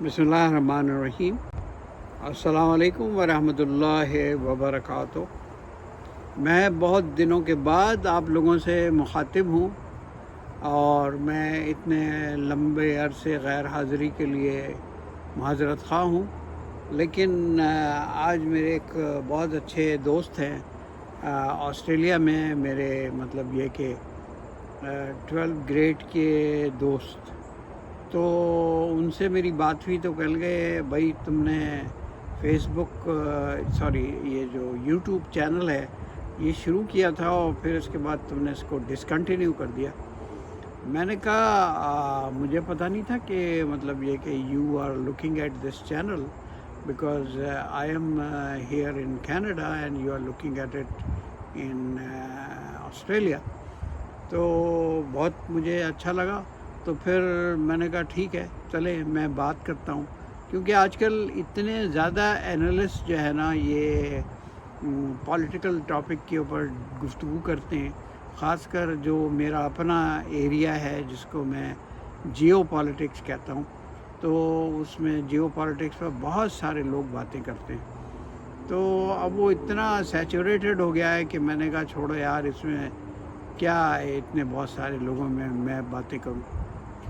بسم اللہ الرحمن الرحیم۔ السلام علیکم ورحمۃ اللہ وبرکاتہ۔ میں بہت دنوں کے بعد آپ لوگوں سے مخاطب ہوں اور میں اتنے لمبے عرصے غیر حاضری کے لیے معذرت خواہ ہوں، لیکن آج میرے ایک بہت اچھے دوست ہیں آسٹریلیا میں، میرے مطلب یہ کہ 12 گریڈ کے دوست، تو ان سے میری بات ہوئی تو کہہ گئے بھائی تم نے فیس بک یہ جو یوٹیوب چینل ہے یہ شروع کیا تھا اور پھر اس کے بعد تم نے اس کو ڈسکنٹینیو کر دیا۔ میں نے کہا مجھے پتہ نہیں تھا کہ مطلب یہ کہ you are looking at this channel because I am here in Canada and you are looking at it in Australia. تو بہت مجھے اچھا لگا، تو پھر میں نے کہا ٹھیک ہے چلے میں بات کرتا ہوں، کیونکہ آج کل اتنے زیادہ اینالسٹ جو ہے نا یہ پولیٹیکل ٹاپک کے اوپر گفتگو کرتے ہیں، خاص کر جو میرا اپنا ایریا ہے جس کو میں جیو پالیٹکس کہتا ہوں، تو اس میں جیو پالیٹکس پر بہت سارے لوگ باتیں کرتے ہیں۔ تو اب وہ اتنا سیچوریٹڈ ہو گیا ہے کہ میں نے کہا چھوڑو یار، اس میں کیا ہے اتنے بہت سارے لوگوں میں باتیں کروں۔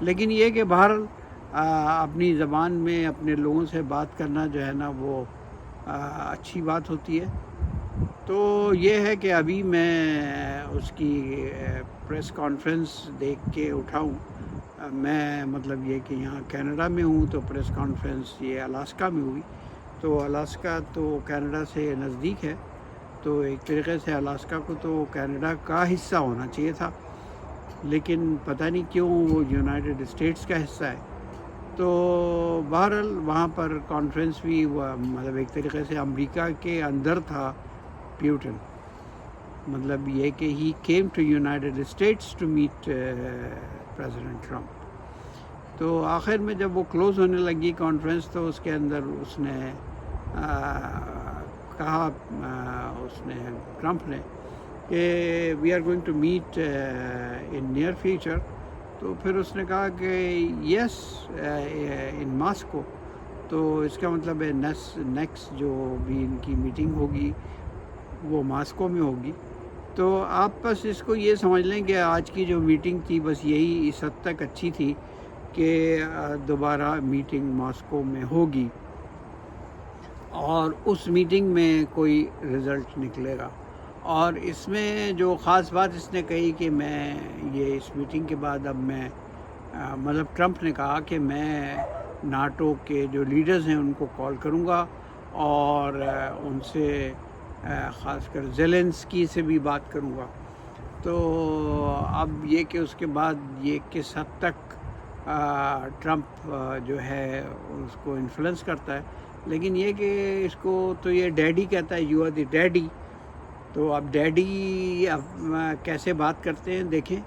لیکن یہ کہ بہرحال اپنی زبان میں اپنے لوگوں سے بات کرنا جو ہے نا وہ اچھی بات ہوتی ہے۔ تو یہ ہے کہ ابھی میں اس کی پریس کانفرنس دیکھ کے اٹھا ہوں۔ میں مطلب یہ کہ یہاں کینیڈا میں ہوں، تو پریس کانفرنس یہ الاسکا میں ہوئی، تو الاسکا تو کینیڈا سے نزدیک ہے، تو ایک طریقے سے الاسکا کو تو کینیڈا کا حصہ ہونا چاہیے تھا، لیکن پتہ نہیں کیوں وہ یونائٹڈ اسٹیٹس کا حصہ ہے۔ تو بہرحال وہاں پر کانفرنس بھی مطلب ایک طریقے سے امریکہ کے اندر تھا پیوٹن، مطلب یہ کہ he came to United States to meet President Trump. تو آخر میں جب وہ کلوز ہونے لگی کانفرنس، تو اس کے اندر اس نے کہا اس نے ٹرمپ نے کہ we are going to meet in near future. تو پھر اس نے کہا کہ یس ان ماسکو، تو اس کا مطلب ہے نیکسٹ جو بھی ان کی میٹنگ ہوگی وہ ماسکو میں ہوگی۔ تو آپ بس اس کو یہ سمجھ لیں کہ آج کی جو میٹنگ تھی بس یہی اس حد تک اچھی تھی کہ دوبارہ میٹنگ ماسکو میں ہوگی اور اس میٹنگ میں کوئی رزلٹ نکلے گا۔ اور اس میں جو خاص بات اس نے کہی کہ میں یہ اس میٹنگ کے بعد اب میں مطلب ٹرمپ نے کہا کہ میں ناٹو کے جو لیڈرز ہیں ان کو کال کروں گا اور ان سے خاص کر زیلنسکی سے بھی بات کروں گا۔ تو اب یہ کہ اس کے بعد یہ کس حد تک ٹرمپ جو ہے اس کو انفلوئنس کرتا ہے، لیکن یہ کہ اس کو تو یہ ڈیڈی کہتا ہے، یو آر دی ڈیڈی۔ تو اب ڈیڈی اب کیسے بات کرتے ہیں دیکھیں،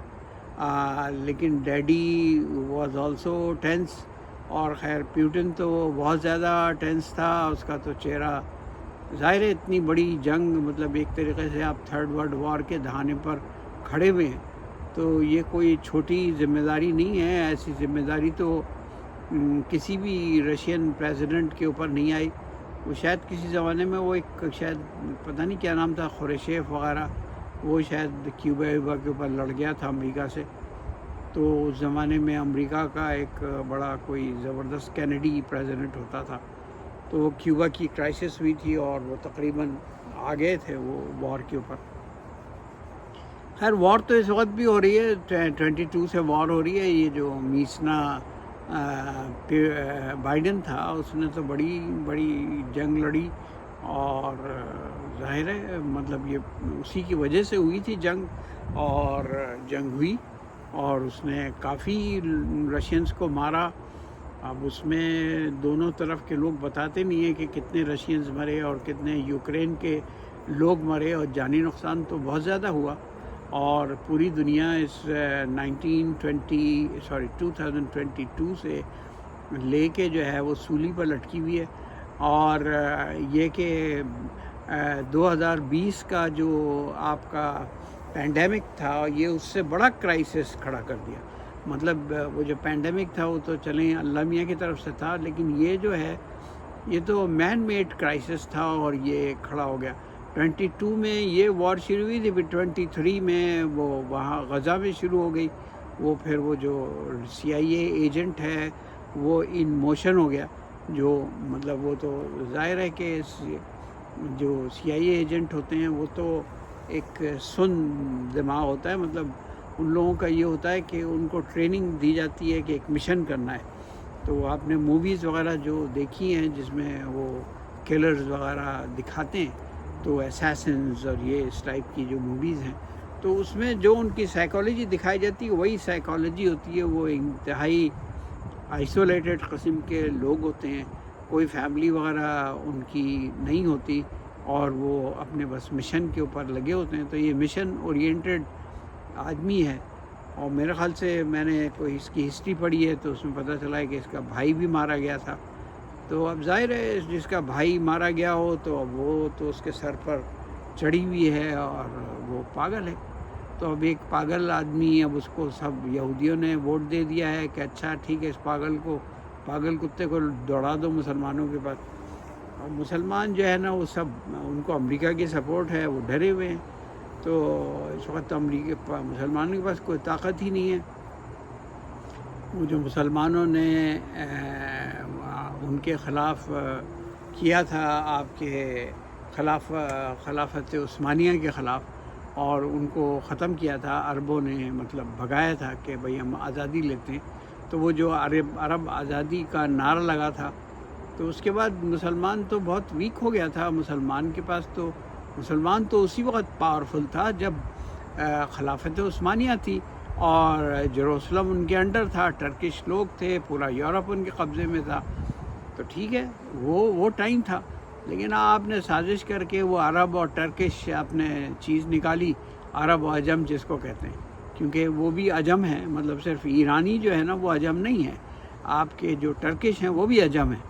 لیکن ڈیڈی واز آلسو ٹینس، اور خیر پیوٹن تو بہت زیادہ ٹینس تھا، اس کا تو چہرہ ظاہر ہے اتنی بڑی جنگ، مطلب ایک طریقے سے آپ تھرڈ ورلڈ وار کے دہانے پر کھڑے ہوئے ہیں، تو یہ کوئی چھوٹی ذمہ داری نہیں ہے۔ ایسی ذمہ داری تو کسی بھی رشین پریزیڈنٹ کے اوپر نہیں آئی۔ وہ شاید کسی زمانے میں وہ ایک شاید پتہ نہیں کیا نام تھا، خورشیف وغیرہ، وہ شاید کیوبا کے اوپر لڑ گیا تھا امریکہ سے، تو اس زمانے میں امریکہ کا ایک بڑا کوئی زبردست کینیڈی پریزیڈنٹ ہوتا تھا، تو وہ کیوبا کی کرائسس ہوئی تھی اور وہ تقریباً آ گئے تھے وہ وار کے اوپر۔ خیر وار تو اس وقت بھی ہو رہی ہے، 22 سے وار ہو رہی ہے۔ یہ جو میسنا بائیڈن تھا اس نے تو بڑی بڑی جنگ لڑی، اور ظاہر ہے مطلب یہ اسی کی وجہ سے ہوئی تھی جنگ، اور جنگ ہوئی اور اس نے کافی رشینز کو مارا۔ اب اس میں دونوں طرف کے لوگ بتاتے نہیں ہیں کہ کتنے رشینز مرے اور کتنے یوکرین کے لوگ مرے، اور جانی نقصان تو بہت زیادہ ہوا، اور پوری دنیا اس 2022 سے لے کے جو ہے وہ سولی پر لٹکی ہوئی ہے۔ اور یہ کہ 2020 کا جو آپ کا پینڈیمک تھا یہ اس سے بڑا کرائسس کھڑا کر دیا۔ مطلب وہ جو پینڈیمک تھا وہ تو چلیں اللہ میاں کی طرف سے تھا، لیکن یہ جو ہے یہ تو مین میڈ کرائسس تھا اور یہ کھڑا ہو گیا۔ 22 میں یہ وار شروع ہوئی تھی، پھر 23 میں وہ وہاں غزہ میں شروع ہو گئی، وہ پھر وہ جو CIA ایجنٹ ہے وہ ان موشن ہو گیا، جو مطلب وہ تو ظاہر ہے کہ جو CIA ایجنٹ ہوتے ہیں وہ تو ایک سن دماغ ہوتا ہے، مطلب ان لوگوں کا یہ ہوتا ہے کہ ان کو ٹریننگ دی جاتی ہے کہ ایک مشن کرنا ہے۔ تو آپ نے موویز وغیرہ جو دیکھی ہیں جس میں وہ کلرز وغیرہ دکھاتے ہیں، تو اسیسنز اور یہ اس ٹائپ کی جو موویز ہیں، تو اس میں جو ان کی سائیکالوجی دکھائی جاتی ہے وہی سائیکالوجی ہوتی ہے۔ وہ انتہائی آئسولیٹڈ قسم کے لوگ ہوتے ہیں، کوئی فیملی وغیرہ ان کی نہیں ہوتی، اور وہ اپنے بس مشن کے اوپر لگے ہوتے ہیں۔ تو یہ مشن اورینٹڈ آدمی ہے، اور میرے خیال سے میں نے کوئی اس کی ہسٹری پڑھی ہے تو اس میں پتہ چلا ہے کہ اس کا بھائی بھی مارا گیا تھا۔ تو اب ظاہر ہے جس کا بھائی مارا گیا ہو تو اب وہ تو اس کے سر پر چڑھی ہوئی ہے اور وہ پاگل ہے۔ تو اب ایک پاگل آدمی، اب اس کو سب یہودیوں نے ووٹ دے دیا ہے کہ اچھا ٹھیک ہے، اس پاگل کتے کو دوڑا دو مسلمانوں کے پاس۔ اور مسلمان جو ہے نا وہ سب، ان کو امریکہ کی سپورٹ ہے، وہ ڈرے ہوئے ہیں۔ تو اس وقت مسلمانوں کے پاس کوئی طاقت ہی نہیں ہے۔ وہ جو مسلمانوں نے ان کے خلاف کیا تھا، آپ کے خلافت عثمانیہ کے خلاف، اور ان کو ختم کیا تھا، عربوں نے مطلب بھگایا تھا کہ بھئی ہم آزادی لیتے ہیں، تو وہ جو عرب آزادی کا نعرہ لگا تھا، تو اس کے بعد مسلمان تو بہت ویک ہو گیا تھا۔ مسلمان تو اسی وقت پاورفل تھا جب خلافت عثمانیہ تھی اور جروسلم ان کے انڈر تھا، ٹرکش لوگ تھے، پورا یورپ ان کے قبضے میں تھا، تو ٹھیک ہے وہ ٹائم تھا۔ لیکن آپ نے سازش کر کے وہ عرب اور ٹرکش آپ نے چیز نکالی، عرب و عجم جس کو کہتے ہیں، کیونکہ وہ بھی عجم ہیں، مطلب صرف ایرانی جو ہے نا وہ عجم نہیں ہے، آپ کے جو ٹرکش ہیں وہ بھی عجم ہیں۔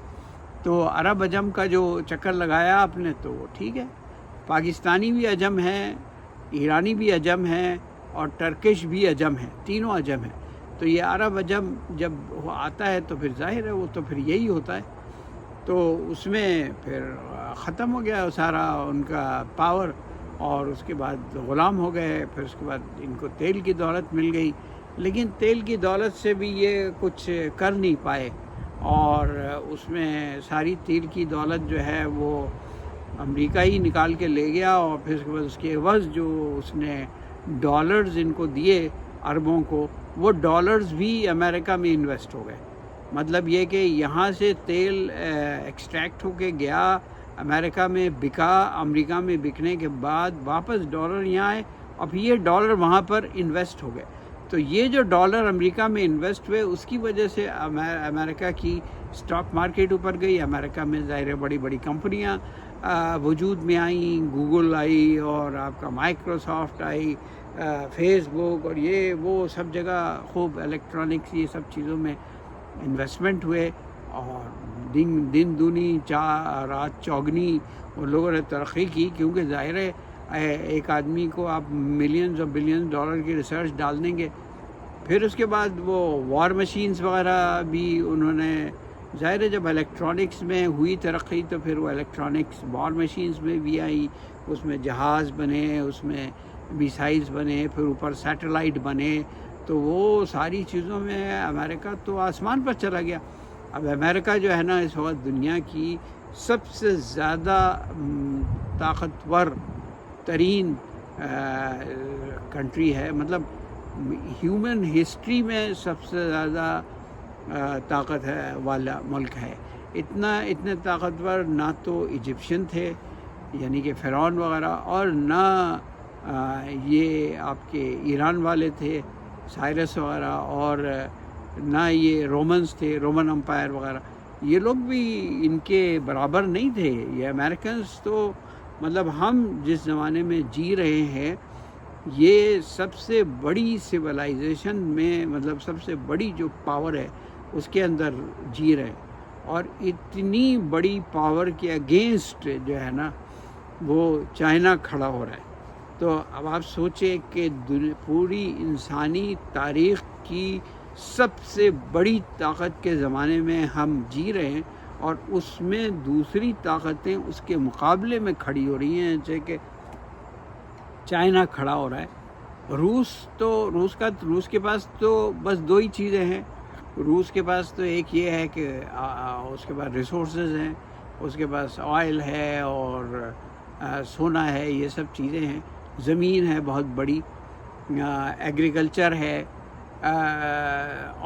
تو عرب عجم کا جو چکر لگایا آپ نے تو ٹھیک ہے، پاکستانی بھی عجم ہے، ایرانی بھی عجم ہے، اور ٹرکش بھی عجم ہے، تینوں عجم ہیں۔ تو یہ عرب عجم جب وہ آتا ہے تو پھر ظاہر ہے وہ تو پھر یہی ہوتا ہے۔ تو اس میں پھر ختم ہو گیا سارا ان کا پاور، اور اس کے بعد غلام ہو گئے۔ پھر اس کے بعد ان کو تیل کی دولت مل گئی، لیکن تیل کی دولت سے بھی یہ کچھ کر نہیں پائے، اور اس میں ساری تیل کی دولت جو ہے وہ امریکہ ہی نکال کے لے گیا، اور پھر اس کے بعد اس کے عوض جو اس نے ڈالرز ان کو دیے عربوں کو، وہ ڈالرز بھی امریکہ میں انویسٹ ہو گئے۔ مطلب یہ کہ یہاں سے تیل ایکسٹریکٹ ہو کے گیا، امریکہ میں بکا، امریکہ میں بکنے کے بعد واپس ڈالر یہاں آئے، اور پھر یہ ڈالر وہاں پر انویسٹ ہو گئے۔ تو یہ جو ڈالر امریکہ میں انویسٹ ہوئے اس کی وجہ سے امریکہ کی اسٹاک مارکیٹ اوپر گئی، امریکہ میں ظاہر بڑی بڑی کمپنیاں وجود میں آئیں، گوگل آئی، اور آپ کا مائکروسافٹ آئی، فیس بک، اور یہ وہ سب جگہ خوب الیکٹرانکس یہ سب چیزوں میں انویسٹمنٹ ہوئے، اور دن دونی رات چوگنی ان لوگوں نے ترقی کی، کیونکہ ظاہر ہے ایک آدمی کو آپ ملینز اور بلینز ڈالر کی ریسرچ ڈال دیں گے۔ پھر اس کے بعد وہ وار مشینز وغیرہ بھی انہوں نے، ظاہر ہے جب الیکٹرانکس میں ہوئی ترقی تو پھر وہ الیکٹرانکس وار مشینز میں بھی آئی، اس میں جہاز بنے، اس میں میسائلز بنے، پھر اوپر سیٹلائٹ بنے، تو وہ ساری چیزوں میں امریکہ تو آسمان پر چلا گیا۔ اب امریکہ جو ہے نا اس وقت دنیا کی سب سے زیادہ طاقتور ترین کنٹری ہے، مطلب ہیومن ہسٹری میں سب سے زیادہ طاقت ہے والا ملک ہے۔ اتنے طاقتور نہ تو ایجپشین تھے، یعنی کہ فرعون وغیرہ، اور نہ یہ آپ کے ایران والے تھے سائرس وغیرہ، اور نہ یہ رومنز تھے، رومن امپائر وغیرہ، یہ لوگ بھی ان کے برابر نہیں تھے۔ یہ امریکنز تو مطلب ہم جس زمانے میں جی رہے ہیں، یہ سب سے بڑی سویلائزیشن میں، مطلب سب سے بڑی جو پاور ہے اس کے اندر جی رہے ہیں، اور اتنی بڑی پاور کے اگینسٹ جو ہے نا وہ چائنا کھڑا ہو رہا ہے۔ تو اب آپ سوچیں کہ پوری انسانی تاریخ کی سب سے بڑی طاقت کے زمانے میں ہم جی رہے ہیں، اور اس میں دوسری طاقتیں اس کے مقابلے میں کھڑی ہو رہی ہیں، جیسے کہ چائنا کھڑا ہو رہا ہے، روس کے پاس تو بس دو ہی چیزیں ہیں۔ روس کے پاس تو ایک یہ ہے کہ اس کے پاس ریسورسز ہیں، اس کے پاس آئل ہے اور سونا ہے، یہ سب چیزیں ہیں، زمین ہے بہت بڑی، ایگریکلچر ہے،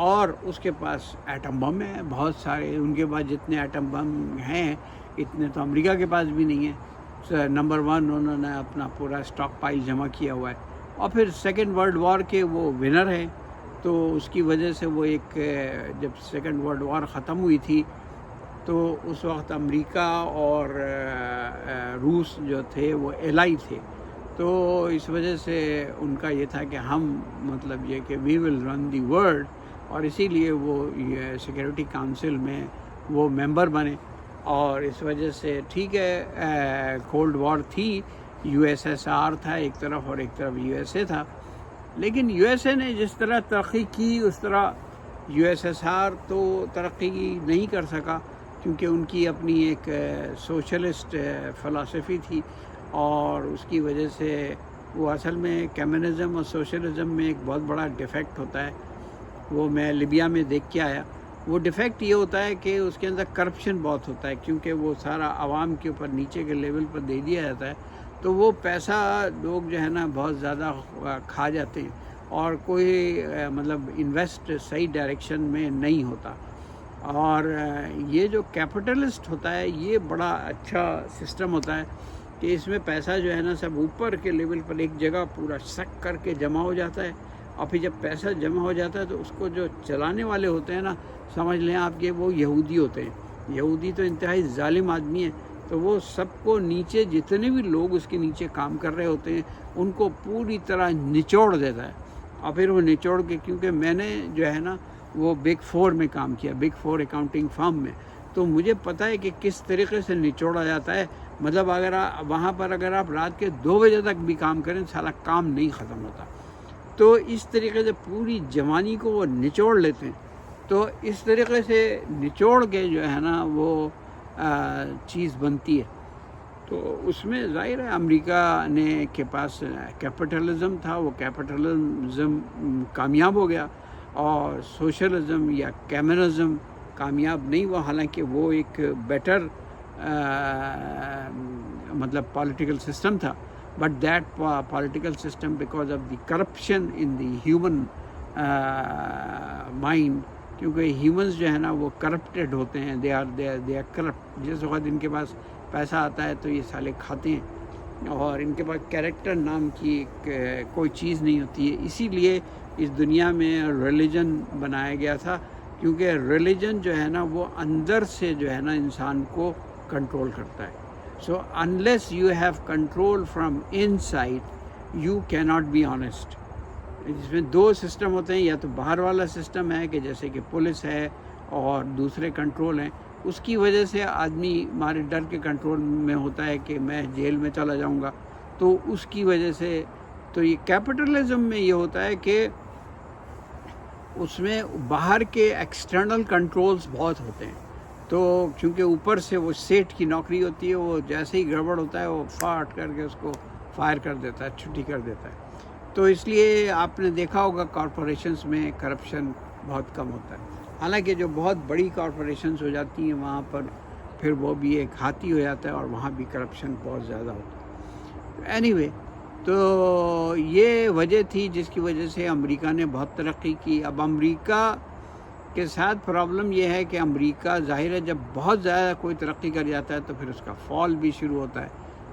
اور اس کے پاس ایٹم بم ہے بہت سارے۔ ان کے پاس جتنے ایٹم بم ہیں اتنے تو امریکہ کے پاس بھی نہیں ہیں۔ نمبر 1 انہوں نے اپنا پورا اسٹاک پائل جمع کیا ہوا ہے، اور پھر سیکنڈ ورلڈ وار کے وہ ونر ہیں، تو اس کی وجہ سے وہ ایک جب سیکنڈ ورلڈ وار ختم ہوئی تھی تو اس وقت امریکہ اور روس جو تھے وہ ایلائی تھے، تو اس وجہ سے ان کا یہ تھا کہ ہم مطلب یہ کہ وی ول رن دی ورلڈ، اور اسی لیے وہ سیکورٹی کونسل میں وہ ممبر بنے، اور اس وجہ سے ٹھیک ہے کولڈ وار تھی، USSR تھا ایک طرف اور ایک طرف USA تھا، لیکن USA نے جس طرح ترقی کی اس طرح USSR تو ترقی نہیں کر سکا، کیونکہ ان کی اپنی ایک سوشلسٹ فلسفی تھی، اور اس کی وجہ سے وہ اصل میں کمیونزم اور سوشلزم میں ایک بہت بڑا ڈیفیکٹ ہوتا ہے، وہ میں لیبیا میں دیکھ کے آیا۔ وہ ڈیفیکٹ یہ ہوتا ہے کہ اس کے اندر کرپشن بہت ہوتا ہے، کیونکہ وہ سارا عوام کے اوپر نیچے کے لیول پر دے دیا جاتا ہے، تو وہ پیسہ لوگ جو ہے نا بہت زیادہ کھا جاتے ہیں، اور کوئی مطلب انویسٹ صحیح ڈائریکشن میں نہیں ہوتا۔ اور یہ جو کیپٹلسٹ ہوتا ہے یہ بڑا اچھا سسٹم ہوتا ہے کہ اس میں پیسہ جو ہے نا سب اوپر کے لیول پر ایک جگہ پورا سک کر کے جمع ہو جاتا ہے، اور پھر جب پیسہ جمع ہو جاتا ہے تو اس کو جو چلانے والے ہوتے ہیں نا، سمجھ لیں آپ کہ وہ یہودی ہوتے ہیں۔ یہودی تو انتہائی ظالم آدمی ہے، تو وہ سب کو نیچے جتنے بھی لوگ اس کے نیچے کام کر رہے ہوتے ہیں ان کو پوری طرح نچوڑ دیتا ہے، اور پھر وہ نچوڑ کے، کیونکہ میں نے جو ہے نا وہ بگ 4 میں کام کیا، بگ 4 اکاؤنٹنگ فرم میں، تو مجھے پتہ ہے کہ کس طریقے سے نچوڑا جاتا ہے۔ مطلب وہاں پر اگر آپ رات کے 2 بجے تک بھی کام کریں سارا کام نہیں ختم ہوتا، تو اس طریقے سے پوری جوانی کو وہ نچوڑ لیتے ہیں۔ تو اس طریقے سے نچوڑ کے جو ہے نا وہ چیز بنتی ہے، تو اس میں ظاہر ہے امریکہ نے کے پاس کیپٹلزم تھا، وہ کیپٹلزم کامیاب ہو گیا، اور سوشلزم یا کمیونزم کامیاب نہیں ہوا، حالانکہ وہ ایک بیٹر مطلب پولیٹیکل سسٹم تھا، but that political system because of the corruption in the human mind, کیونکہ ہیومنز جو ہے نا وہ کرپٹیڈ ہوتے ہیں، دے آر کرپٹ، جس وقت ان کے پاس پیسہ آتا ہے تو یہ سالے کھاتے ہیں، اور ان کے پاس کیریکٹر نام کی کوئی چیز نہیں ہوتی ہے۔ اسی لیے اس دنیا میں ریلیجن بنایا گیا تھا، کیونکہ ریلیجن جو ہے نا وہ اندر سے جو ہے نا انسان کو کنٹرول کرتا ہے۔ So unless you have control from in side you کی ناٹ بی آنیسٹ۔ اس میں 2 سسٹم ہوتے ہیں، یا تو باہر والا سسٹم ہے کہ جیسے کہ پولیس ہے اور دوسرے کنٹرول ہیں، اس کی وجہ سے آدمی ہمارے ڈر کے کنٹرول میں ہوتا ہے کہ میں جیل میں چلا جاؤں گا، تو اس کی وجہ سے تو یہ کیپٹلزم میں یہ ہوتا ہے کہ اس میں باہر کے ایکسٹرنل کنٹرولز بہت ہوتے ہیں، تو کیونکہ اوپر سے وہ سیٹ کی نوکری ہوتی ہے، وہ جیسے ہی گڑبڑ ہوتا ہے وہ فاٹ کر کے اس کو فائر کر دیتا ہے، چھٹی کر دیتا ہے۔ تو اس لیے آپ نے دیکھا ہوگا کارپوریشنز میں کرپشن بہت کم ہوتا ہے، حالانکہ جو بہت بڑی کارپوریشنز ہو جاتی ہیں وہاں پر پھر وہ بھی ایک ہاتھی ہو جاتا ہے، اور وہاں بھی کرپشن بہت زیادہ ہوتا ہے۔ اینی وے، تو یہ وجہ تھی جس کی وجہ سے امریکہ نے بہت ترقی کی۔ اب امریکہ کے ساتھ پرابلم یہ ہے کہ امریکہ ظاہر ہے جب بہت زیادہ کوئی ترقی کر جاتا ہے تو پھر اس کا فال بھی شروع ہوتا ہے،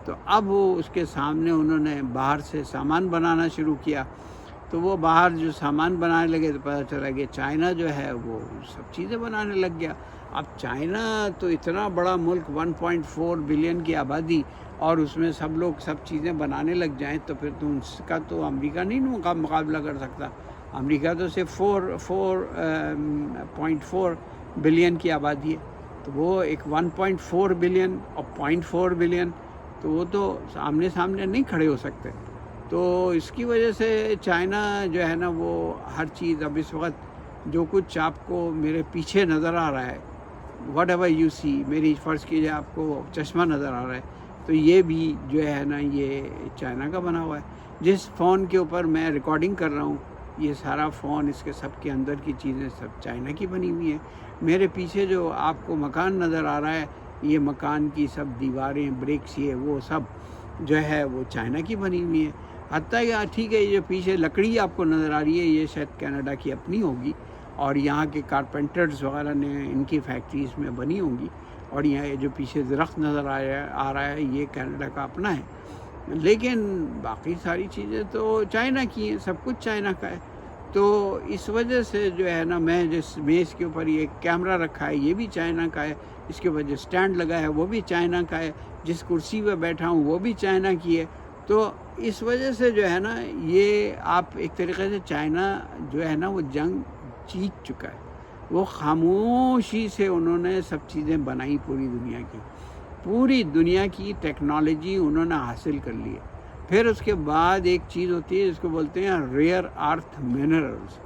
تو اب وہ اس کے سامنے انہوں نے باہر سے سامان بنانا شروع کیا، تو وہ باہر جو سامان بنانے لگے تو پتہ چلا کہ چائنا جو ہے وہ سب چیزیں بنانے لگ گیا۔ اب چائنا تو اتنا بڑا ملک، 1.4 بلین کی آبادی، اور اس میں سب لوگ سب چیزیں بنانے لگ جائیں تو پھر تو اس کا تو امریکہ نہیں مقابلہ کر سکتا۔ امریکہ تو صرف 4.4 بلین کی آبادی ہے، تو وہ ایک 1.4 بلین اور 0.4 بلین، تو وہ تو آمنے سامنے نہیں کھڑے ہو سکتے۔ تو اس کی وجہ سے چائنا جو ہے نا وہ ہر چیز، اب اس وقت جو کچھ آپ کو میرے پیچھے نظر آ رہا ہے، واٹ ایور یو سی، میری فرض کیجیے آپ کو چشمہ نظر آ رہا ہے، تو یہ بھی جو ہے نا یہ چائنا کا بنا ہوا ہے. جس فون کے اوپر میں ریکارڈنگ کر رہا ہوں، یہ سارا فون، اس کے سب کے اندر کی چیزیں سب چائنا کی بنی ہوئی ہیں. میرے پیچھے جو آپ کو مکان نظر آ رہا ہے، یہ مکان کی سب دیواریں، برکس، یہ وہ سب جو ہے وہ چائنا کی بنی ہوئی ہیں. حتیٰ کہ ٹھیک ہے، یہ جو پیچھے لکڑی آپ کو نظر آ رہی ہے، یہ شاید کینیڈا کی اپنی ہوگی، اور یہاں کے کارپینٹرز وغیرہ نے ان کی فیکٹریز میں بنی ہوں گی. اور یہاں یہ جو پیچھے درخت نظر آ رہا ہے، یہ کینیڈا کا اپنا ہے. لیکن باقی ساری چیزیں تو چائنا کی ہیں، سب کچھ چائنا کا ہے. تو اس وجہ سے جو ہے نا، میں جس میز کے اوپر یہ کیمرہ رکھا ہے یہ بھی چائنا کا ہے، اس کے اوپر جو اسٹینڈ لگا ہے وہ بھی چائنا کا ہے، جس کرسی پہ بیٹھا ہوں وہ بھی چائنا کی ہے. تو اس وجہ سے جو ہے نا، یہ آپ ایک طریقے سے چائنا جو ہے نا وہ جنگ جیت چکا ہے. وہ خاموشی سے انہوں نے سب چیزیں بنائی، پوری دنیا کی ٹیکنالوجی انہوں نے حاصل کر لی ہے. پھر اس کے بعد ایک چیز ہوتی ہے جس کو بولتے ہیں ریئر ارتھ منرلز.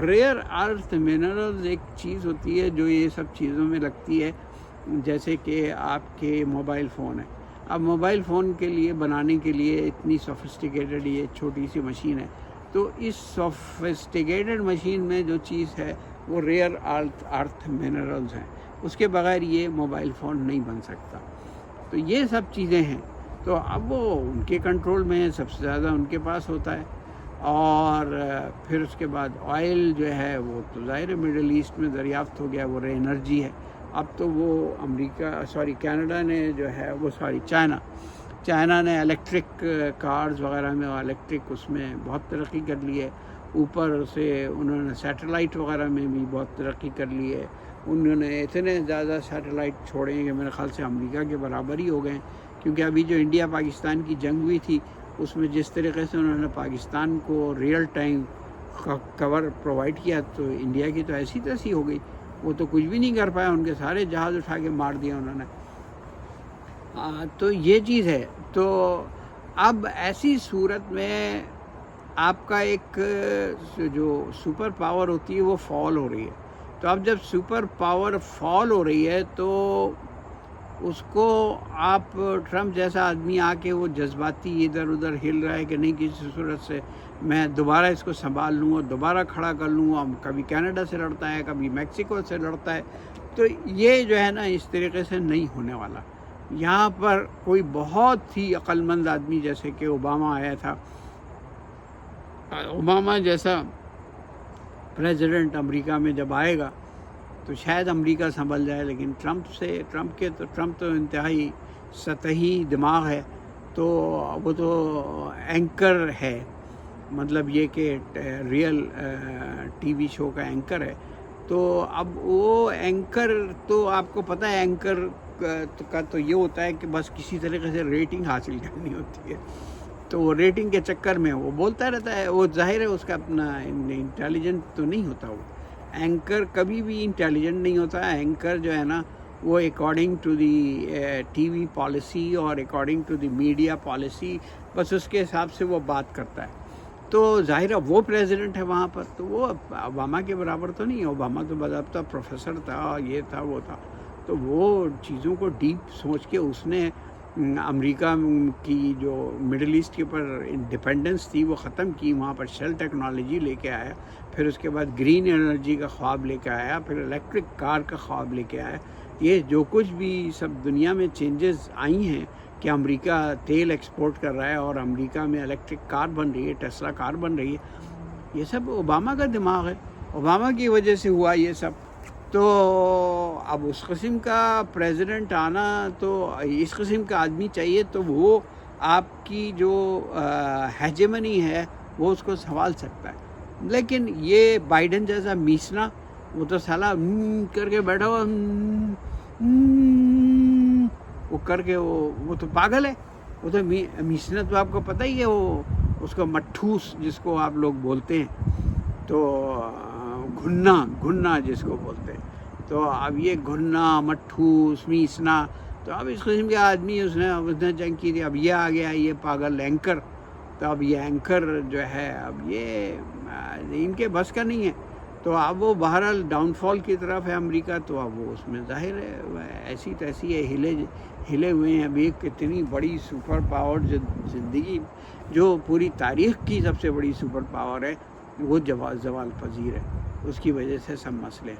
ریئر ارتھ منرلز ایک چیز ہوتی ہے جو یہ سب چیزوں میں لگتی ہے. جیسے کہ آپ کے موبائل فون ہے، اب موبائل فون کے لیے بنانے کے لیے اتنی سوفسٹیکیٹڈ یہ چھوٹی سی مشین ہے، تو اس سوفسٹیکیٹڈ مشین میں جو چیز ہے وہ ریئر ارتھ منرلز ہیں. اس کے بغیر یہ موبائل فون نہیں بن سکتا. تو یہ سب چیزیں ہیں. تو اب وہ ان کے کنٹرول میں ہے، سب سے زیادہ ان کے پاس ہوتا ہے. اور پھر اس کے بعد آئل جو ہے وہ تو ظاہر مڈل ایسٹ میں دریافت ہو گیا، وہ انرجی ہے. اب تو وہ کینیڈا نے جو ہے وہ چائنا نے الیکٹرک کارز وغیرہ میں، الیکٹرک اس میں بہت ترقی کر لی ہے. اوپر سے انہوں نے سیٹلائٹ وغیرہ میں بھی بہت ترقی کر لی ہے. انہوں نے اتنے زیادہ سیٹلائٹ چھوڑے ہیں کہ میرے خیال سے امریکہ کے برابر ہی ہو گئے ہیں. کیونکہ ابھی جو انڈیا پاکستان کی جنگ ہوئی تھی، اس میں جس طریقے سے انہوں نے پاکستان کو ریئل ٹائم کور پرووائڈ کیا، تو انڈیا کی تو ایسی تیسی ہو گئی. وہ تو کچھ بھی نہیں کر پایا، ان کے سارے جہاز اٹھا کے مار دیا انہوں نے. تو یہ چیز ہے. تو اب ایسی صورت میں آپ کا ایک جو سپر پاور ہوتی ہے وہ فال ہو رہی ہے. تو اب جب سپر پاور فال ہو رہی ہے تو اس کو آپ ٹرمپ جیسا آدمی آ کے وہ جذباتی ادھر ادھر ہل رہا ہے کہ نہیں، کسی صورت سے میں دوبارہ اس کو سنبھال لوں اور دوبارہ کھڑا کر لوں. اب کبھی کینیڈا سے لڑتا ہے، کبھی میکسیکو سے لڑتا ہے. تو یہ جو ہے نا اس طریقے سے نہیں ہونے والا. یہاں پر کوئی بہت ہی عقل مند آدمی جیسے کہ اوباما آیا تھا، اوباما جیسا پریزیڈنٹ امریکہ میں جب آئے گا تو شاید امریکہ سنبھل جائے. لیکن ٹرمپ تو انتہائی سطحی دماغ ہے. تو وہ تو اینکر ہے، مطلب یہ کہ ریئل ٹی وی شو کا اینکر ہے. تو اب وہ اینکر تو آپ کو پتہ ہے، اینکر کا تو یہ ہوتا ہے کہ بس کسی طریقے سے ریٹنگ حاصل کرنی ہوتی ہے. تو وہ ریٹنگ کے چکر میں وہ بولتا رہتا ہے. وہ ظاہر ہے اس کا اپنا انٹیلیجنٹ تو نہیں ہوتا. وہ اینکر کبھی بھی انٹیلیجنٹ نہیں ہوتا. اینکر جو ہے نا وہ according to the T V policy اور according to the media policy, بس اس کے حساب سے وہ بات کرتا ہے. تو ظاہر ہے وہ پریزیڈنٹ ہے وہاں پر. تو وہ اوباما کے برابر تو نہیں ہے. اوباما تو باضابطہ پروفیسر تھا، یہ تھا وہ تھا. تو وہ چیزوں کو ڈیپ سوچ کے اس نے امریکہ کی جو مڈل ایسٹ کے اوپر ڈپینڈنس تھی وہ ختم کی. وہاں پر شیل ٹیکنالوجی لے کے آیا، پھر اس کے بعد گرین انرجی کا خواب لے کے آیا، پھر الیکٹرک کار کا خواب لے کے آیا. یہ جو کچھ بھی سب دنیا میں چینجز آئی ہیں کہ امریکہ تیل ایکسپورٹ کر رہا ہے اور امریکہ میں الیکٹرک کار بن رہی ہے، ٹیسلا کار بن رہی ہے، یہ سب اوباما کا دماغ ہے. اوباما کی وجہ سے ہوا یہ سب. تو اب اس قسم کا پریزیڈنٹ آنا، تو اس قسم کا آدمی چاہیے تو وہ آپ کی جو ہیجمنی ہے وہ اس کو سنبھال سکتا ہے. لیکن یہ بائیڈن جیسا میسنا، وہ تو سالہ کر کے بیٹھا ہوا، وہ کر کے وہ تو پاگل ہے. وہ تو میسنا تو آپ کو پتہ ہی ہے، وہ اس کو مٹھوس جس کو آپ لوگ بولتے ہیں، تو گھننا جس کو بولتے ہیں. تو اب یہ گھننا، مٹھوس، میسنا، تو اب اس قسم کے آدمی اس نے جنگ کی تھی. اب یہ آ گیا یہ پاگل اینکر. تو اب یہ اینکر جو ہے اب یہ ان کے بس کا نہیں ہے. تو اب وہ بہرحال ڈاؤن فال کی طرف ہے امریکہ، تو اب وہ اس میں ظاہر ہے ایسی تیسی ہے، ہلے ہوئے ہیں. ابھی کتنی بڑی سپر پاور زندگی جو پوری تاریخ کی سب سے بڑی سپر پاور ہے وہ زوال پذیر ہے، اس کی وجہ سے سب مسئلے.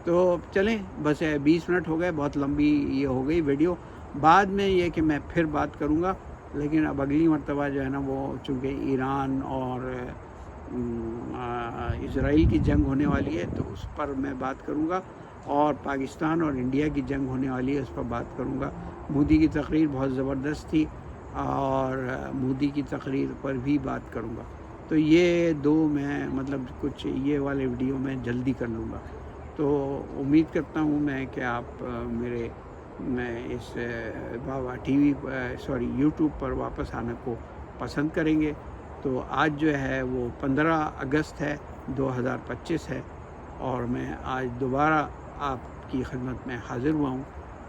تو چلیں بس 20 منٹ ہو گئے، بہت لمبی یہ ہو گئی ویڈیو. بعد میں یہ کہ میں پھر بات کروں گا، لیکن اب اگلی مرتبہ جو ہے نا وہ چونکہ ایران اور اسرائیل کی جنگ ہونے والی ہے تو اس پر میں بات کروں گا، اور پاکستان اور انڈیا کی جنگ ہونے والی ہے اس پر بات کروں گا. مودی کی تقریر بہت زبردست تھی اور مودی کی تقریر پر بھی بات کروں گا. تو یہ دو میں مطلب کچھ یہ والے ویڈیو میں جلدی کر لوں گا. تو امید کرتا ہوں میں کہ آپ میں اس بابا ٹی وی یوٹیوب پر واپس آنے کو پسند کریں گے. تو آج جو ہے وہ 15 اگست ہے 2025 ہے، اور میں آج دوبارہ آپ کی خدمت میں حاضر ہوا ہوں.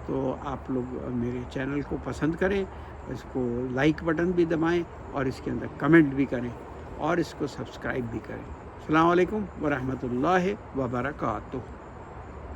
تو آپ لوگ میرے چینل کو پسند کریں، اس کو لائک بٹن بھی دبائیں اور اس کے اندر کمنٹ بھی کریں اور اس کو سبسکرائب بھی کریں. السلام علیکم ورحمۃ اللہ وبرکاتہ.